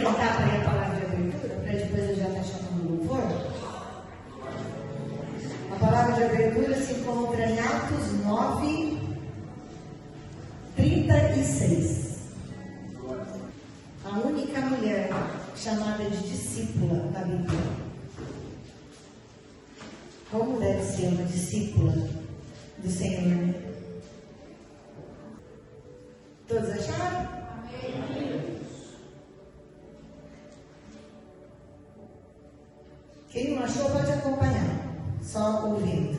aproveitar para ir a palavra de abertura, para depois eu já estar chamando o louvor. A palavra de abertura se encontra em Atos 9, 36. A única mulher chamada de discípula na Bíblia. Como deve ser uma discípula do Senhor? Todos acharam? Amém. Quem não achou pode acompanhar, só ouvindo.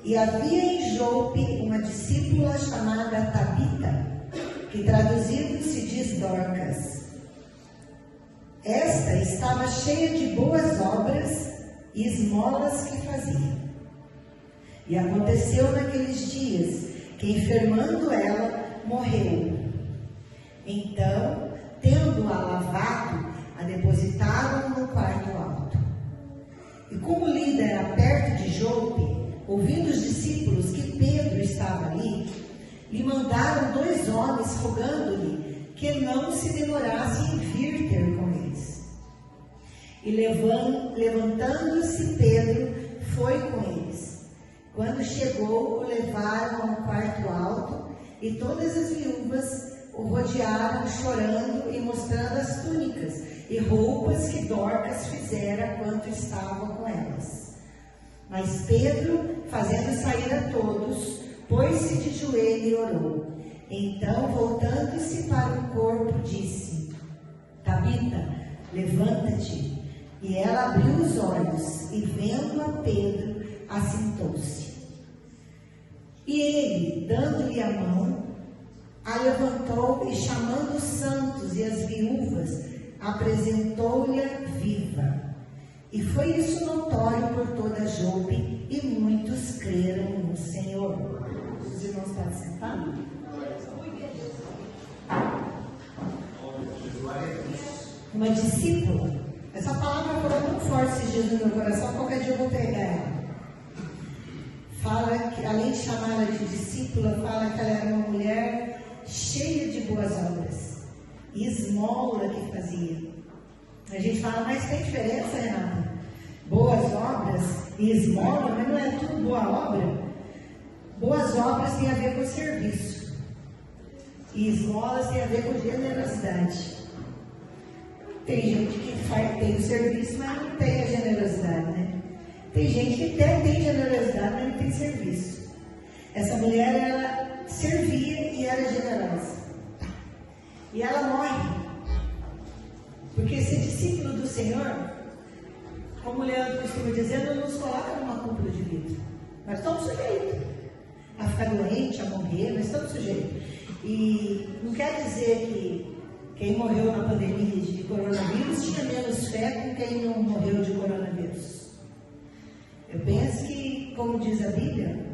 E havia em Jope uma discípula chamada Tabita, que traduzido se diz Dorcas. Esta estava cheia de boas obras e esmolas que fazia. E aconteceu naqueles dias que, enfermando ela, morreu. Então, tendo-a lavado, a depositaram no quarto alto. E como Lida era perto de Jope, ouvindo os discípulos que Pedro estava ali, lhe mandaram 2 homens rogando-lhe que não se demorasse em vir ter com eles. E levantando-se Pedro, foi com eles. Quando chegou, o levaram ao quarto alto, e todas as viúvas o rodearam, chorando e mostrando as túnicas e roupas que Dorcas fizera quando estava com elas. Mas Pedro, fazendo sair a todos, pôs-se de joelho e orou. Então, voltando-se para o corpo, disse: Tabita, levanta-te. E ela abriu os olhos, e vendo a Pedro, assentou-se. E ele, dando-lhe a mão, a levantou e, chamando os santos e as viúvas, apresentou-lhe viva. E foi isso notório por toda Jope, e muitos creram no Senhor. Os irmãos podem sentar? Uma discípula. Essa palavra foi tão forte esses dias no meu coração, qualquer dia eu vou pegar ela. Fala que, além de chamar ela de discípula, fala que ela era uma mulher cheia de boas obras e esmola que fazia. A gente fala, mas tem diferença, Renata? Boas obras e esmola, mas não é tudo boa obra? Boas obras tem a ver com serviço e esmolas tem a ver com generosidade. Tem gente que tem o serviço, mas não tem a generosidade, né? Tem gente que até tem generosidade, mas não tem serviço. Essa mulher, ela servia e era generosa. E ela morre. Porque ser discípulo do Senhor, como o Leandro costuma dizer, não nos coloca numa cúpula de vidro. Nós estamos sujeitos a ficar doente, a morrer, nós estamos sujeitos. E não quer dizer que quem morreu na pandemia de coronavírus tinha menos fé com quem não morreu de coronavírus. Eu penso que, como diz a Bíblia,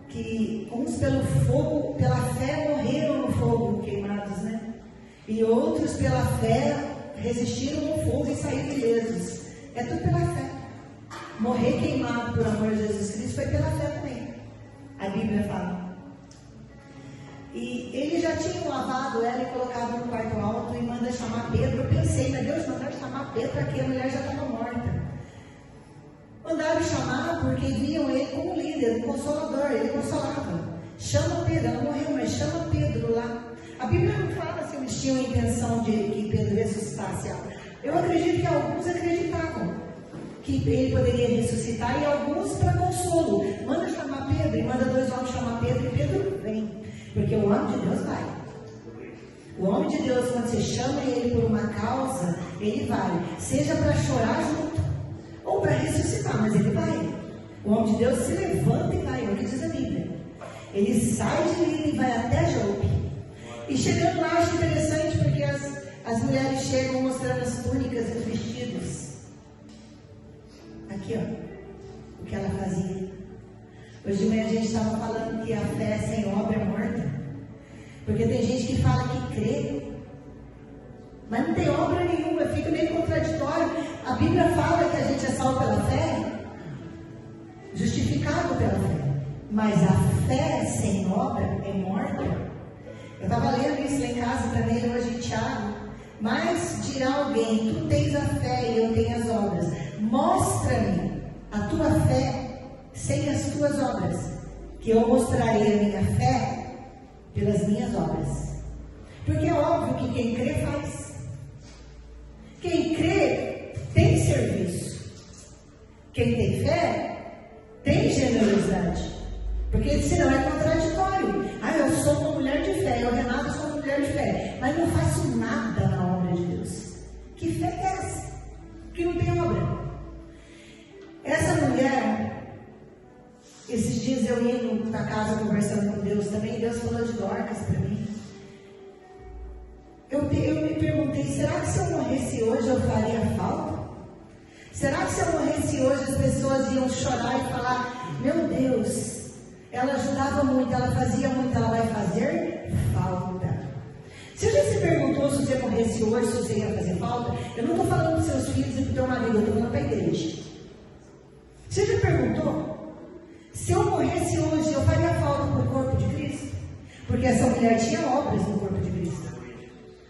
que uns pelo fogo, pela fé morreram no fogo queimados, né? E outros pela fé resistiram ao fogo e saíram ilesos. É tudo pela fé. Morrer queimado por amor de Jesus Cristo foi pela fé também. A Bíblia fala. E ele já tinha lavado ela e colocado no quarto alto e manda chamar Pedro. Eu pensei, meu Deus, mandaram chamar Pedro aqui, a mulher já estava morta. Mandaram chamar porque viam ele como líder, um consolador, ele consolava. Chama Pedro, ela morreu, mas chama Pedro lá. A Bíblia não fala se eles tinham a intenção de que Pedro ressuscitasse ela. Eu acredito que alguns acreditavam que ele poderia ressuscitar e alguns para consolo. Manda chamar Pedro e manda 2 homens chamar Pedro e Pedro vem. Porque o homem de Deus vai. O homem de Deus, quando você chama ele por uma causa, ele vai. Seja para chorar junto, ou para ressuscitar, mas ele vai. O homem de Deus se levanta e vai, é o que diz a Bíblia. Ele sai de Lida e vai até Jope. E chegando lá, acho interessante, porque as mulheres chegam mostrando as túnicas e os vestidos. Aqui, ó, o que ela fazia. Hoje de manhã a gente estava falando que a fé sem obra é morta. Porque tem gente que fala que crê, mas não tem obra nenhuma, fica meio contraditório. A Bíblia fala que a gente é salvo pela fé, justificado pela fé. Mas a fé sem obra é morta. Eu estava lendo isso lá em casa também, hoje em Tiago. Mas dirá alguém: tu tens a fé e eu tenho as obras. Mostra-me a tua fé sem as tuas obras, que eu mostrarei a minha fé pelas minhas obras. Porque é óbvio que quem crê faz. Quem crê tem serviço. Quem tem fé tem generosidade. Porque senão é contraditório. Eu sou uma mulher de fé, eu, Renato, sou uma mulher de fé, mas não faço nada na obra de Deus. Que fé é essa? Que não tem obra. Essa mulher, esses dias eu indo para casa conversando com Deus também, Deus falou de Dorcas para mim. Eu me perguntei, será que se eu morresse hoje eu faria falta? Será que se eu morresse hoje as pessoas iam chorar e falar: meu Deus, ela ajudava muito, ela fazia muito, ela vai fazer falta? Você já se perguntou se você morresse hoje, se você ia fazer falta? Eu não estou falando para os seus filhos e para o teu marido, eu estou falando para a igreja. Você já perguntou? Se eu morresse hoje, eu faria falta para o corpo de Cristo? Porque essa mulher tinha obras no corpo de Cristo.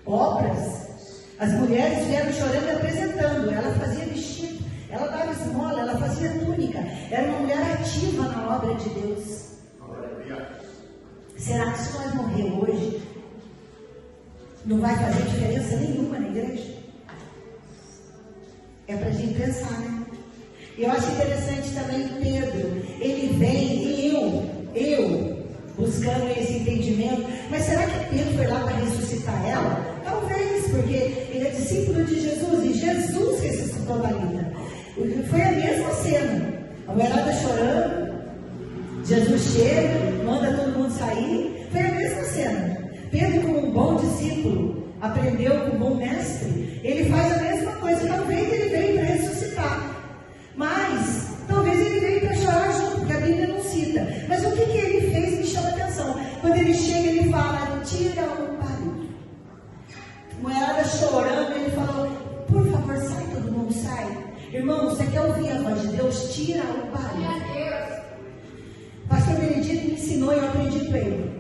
Obras. As mulheres vieram chorando e apresentando. Ela fazia vestido, ela dava esmola, ela fazia túnica. Era uma mulher ativa na obra de Deus. Será que se nós morrer hoje, não vai fazer diferença nenhuma na igreja? É para a gente pensar, né? Eu acho interessante também Pedro. Ele vem e eu buscando esse entendimento. Mas será que Pedro foi lá para ressuscitar ela? Talvez, porque ele é discípulo de Jesus e Jesus ressuscitou Talita. Foi a mesma cena. A mulherada chorando, Jesus chega, manda todo mundo sair. Foi a mesma cena. Pedro, como um bom discípulo, aprendeu com um bom mestre, ele faz a mesma coisa. Talvez ele veio para ressuscitar, mas talvez ele veio para chorar junto, porque a Bíblia não cita. Mas o que ele fez me chama a atenção. Quando ele chega, ele fala: tira o barulho. Mulherada chorando, ele falou: por favor, sai, todo mundo sai. Irmão, você quer ouvir a voz de Deus? Tira o barulho. Pastor Benedito me ensinou e eu aprendi com ele.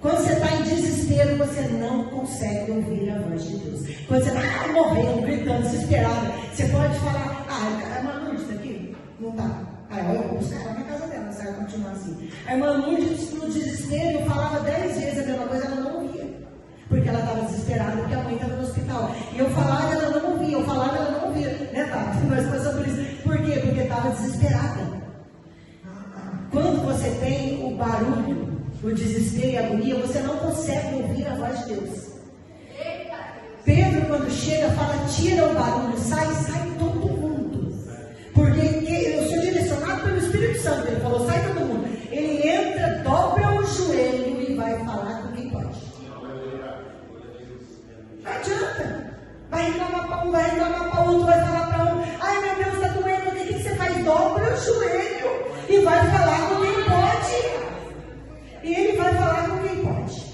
Quando você está em desespero, você não consegue ouvir a voz de Deus. Quando você está morrendo, gritando, desesperado, você pode falar: a irmã Lourdes está aqui? Não está. Eu vou buscar ela na casa dela, se ela continuar assim. A irmã Lourdes, no desespero, falava 10 vezes a mesma coisa, ela não ouvia. Porque ela estava desesperada, porque a mãe estava no hospital. E eu falava, ela não ouvia. Eu falava, ela não ouvia. Né, tá? Nós passamos por isso. Por quê? Porque estava desesperada. Quando você tem o barulho, o desespero e a agonia, você não consegue ouvir a voz de Deus. Pedro, quando chega, fala: tira o barulho, sai todo mundo. Porque eu sou direcionado pelo Espírito Santo. Ele falou: sai todo mundo. Ele entra, dobra o joelho e vai falar com quem pode. Não adianta. Vai reclamar para um, vai reclamar para outro, vai falar para um: ai meu Deus, está doendo. O que você faz? Dobra o joelho e vai falar com quem pode. E ele vai falar com quem pode.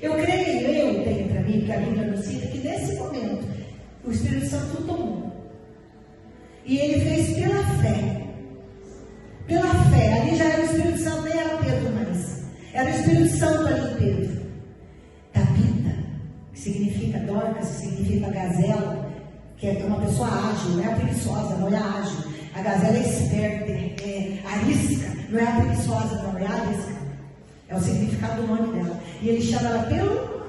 Eu tenho para mim, que a Bíblia nos cita, que nesse momento o Espírito Santo o tomou. E ele fez pela fé. Pela fé. Ali já era o Espírito Santo, nem era Pedro mais. Era o Espírito Santo ali em Pedro. Tabita, que significa Dorcas, que significa gazela, que é uma pessoa ágil, não é a preguiçosa, não é a ágil. A gazela é esperta, é arisca, não é a preguiçosa, não é a arisca. É o significado do nome dela. E ele chama ela pelo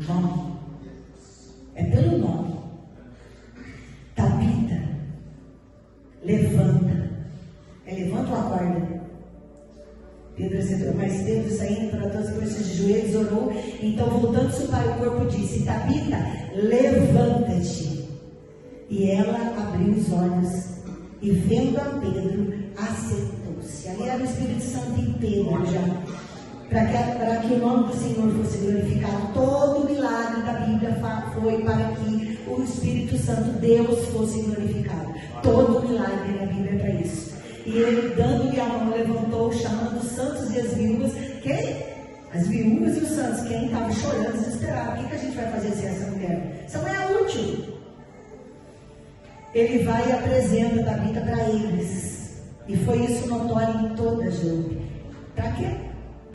nome. É pelo nome. Tabita, levanta. Levanta ou acorda? Pedro aceitou, mas Pedro, saindo para todas as coisas de joelhos, orou. Então, voltando-se para o corpo, disse: Tabita, levanta-te. E ela abriu os olhos e, vendo a Pedro, assentou-se. Ali era o Espírito Santo em Pedro já. Para que o nome do Senhor fosse glorificado. Todo o milagre da Bíblia foi para que o Espírito Santo, Deus, fosse glorificado. Todo o milagre da Bíblia é para isso. E ele, dando-lhe a mão, levantou, chamando os santos e as viúvas. Quem? As viúvas e os santos. Quem estava chorando, desesperado. O que a gente vai fazer sem essa mulher? Essa mulher é útil. Ele vai e apresenta Tabita para eles. E foi isso notório em toda Jope. Para quê?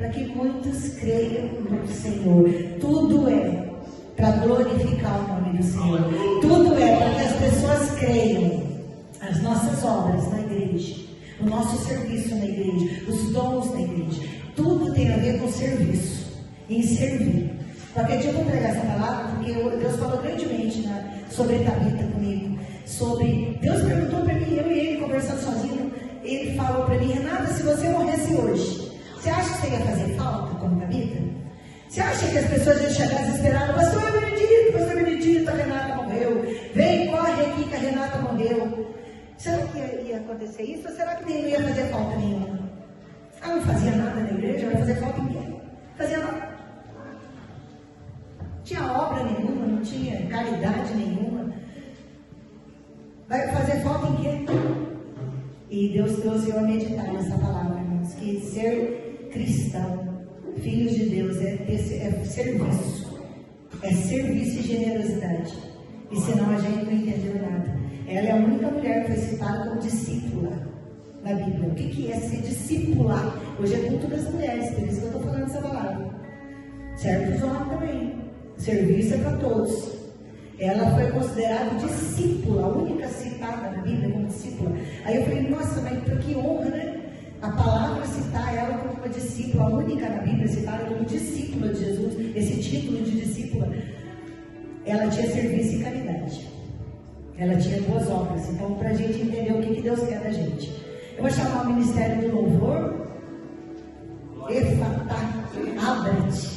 para que muitos creiam no Senhor. Tudo é para glorificar o nome do Senhor. Tudo é para que as pessoas creiam. As nossas obras na igreja, o nosso serviço na igreja, os dons na igreja, tudo tem a ver com serviço, em servir. Qualquer dia eu vou entregar essa palavra, porque Deus falou grandemente sobre Tabita comigo. Deus perguntou para mim, eu e ele conversando sozinho, ele falou para mim: Renata, se você morresse hoje, você acha que você ia fazer falta como Tabita? Você acha que as pessoas iam chegar desesperadas? Pastor Benedito, a Renata morreu. Vem, corre aqui que a Renata morreu. Será que ia acontecer isso? Ou será que nem ia fazer falta nenhuma? Não fazia nada na igreja, não ia fazer falta em quê? Fazia nada. Não tinha obra nenhuma, não tinha caridade nenhuma. Vai fazer falta em quê? E Deus trouxe eu a meditar nessa palavra, irmãos, que ser cristão, filhos de Deus, é serviço. É serviço e generosidade. E senão a gente não entendeu nada. Ela é a única mulher que foi citada como discípula na Bíblia. O que é ser discipular? Hoje é culto das mulheres, por isso que eu estou falando essa palavra. Serve os homens também. Serviço é para todos. Ela foi considerada discípula, a única citada na Bíblia como discípula. Aí eu falei, nossa, mas que honra, né? A palavra citar ela como uma discípula, a única na Bíblia citada como discípula de Jesus, esse título de discípula. Ela tinha serviço e caridade. Ela tinha boas obras. Então, para a gente entender o que Deus quer da gente, eu vou chamar o Ministério do Louvor. Efatá, abra-te.